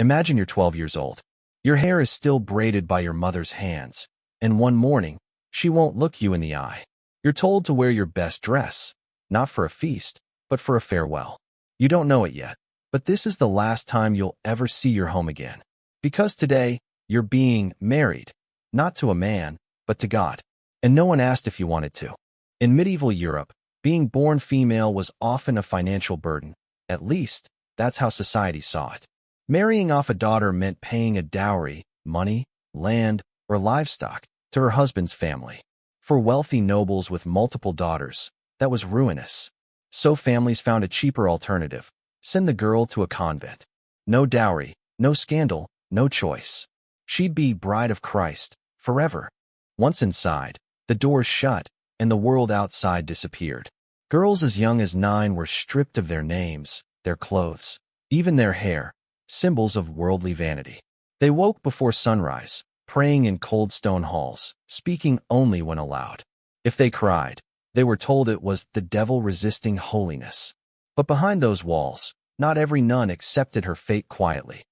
Imagine you're 12 years old. Your hair is still braided by your mother's hands, and one morning, she won't look you in the eye. You're told to wear your best dress, not for a feast, but for a farewell. You don't know it yet, but this is the last time you'll ever see your home again. Because today, you're being married, not to a man, but to God. And no one asked if you wanted to. In medieval Europe, being born female was often a financial burden. At least, that's how society saw it. Marrying off a daughter meant paying a dowry, money, land, or livestock, to her husband's family. For wealthy nobles with multiple daughters, that was ruinous. So families found a cheaper alternative: send the girl to a convent. No dowry, no scandal, no choice. She'd be bride of Christ, forever. Once inside, the doors shut, and the world outside disappeared. Girls as young as 9 were stripped of their names, their clothes, even their hair, symbols of worldly vanity. They woke before sunrise, praying in cold stone halls, speaking only when allowed. If they cried, they were told it was the devil resisting holiness. But behind those walls, not every nun accepted her fate quietly.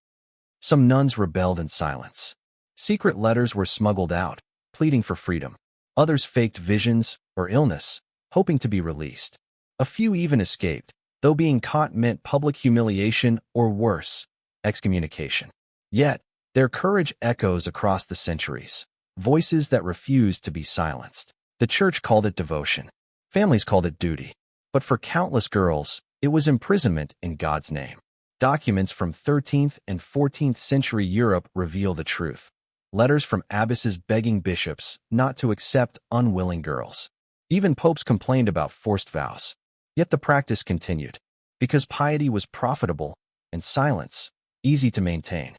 Some nuns rebelled in silence. Secret letters were smuggled out, pleading for freedom. Others faked visions or illness, hoping to be released. A few even escaped, though being caught meant public humiliation or worse, excommunication. Yet, their courage echoes across the centuries, voices that refused to be silenced. The church called it devotion. Families called it duty. But for countless girls, it was imprisonment in God's name. Documents from 13th and 14th century Europe reveal the truth. Letters from abbesses begging bishops not to accept unwilling girls. Even popes complained about forced vows. Yet the practice continued, because piety was profitable and silence easy to maintain.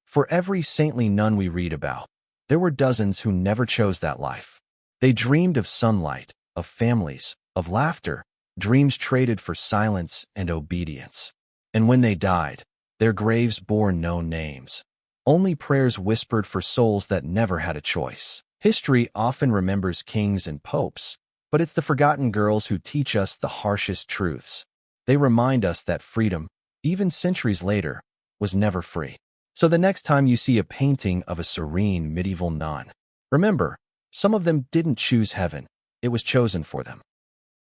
For every saintly nun we read about, there were dozens who never chose that life. They dreamed of sunlight, of families, of laughter, dreams traded for silence and obedience. And when they died, their graves bore no names. Only prayers whispered for souls that never had a choice. History often remembers kings and popes, but it's the forgotten girls who teach us the harshest truths. They remind us that freedom, even centuries later, was never free. So the next time you see a painting of a serene medieval nun, remember, some of them didn't choose heaven, it was chosen for them.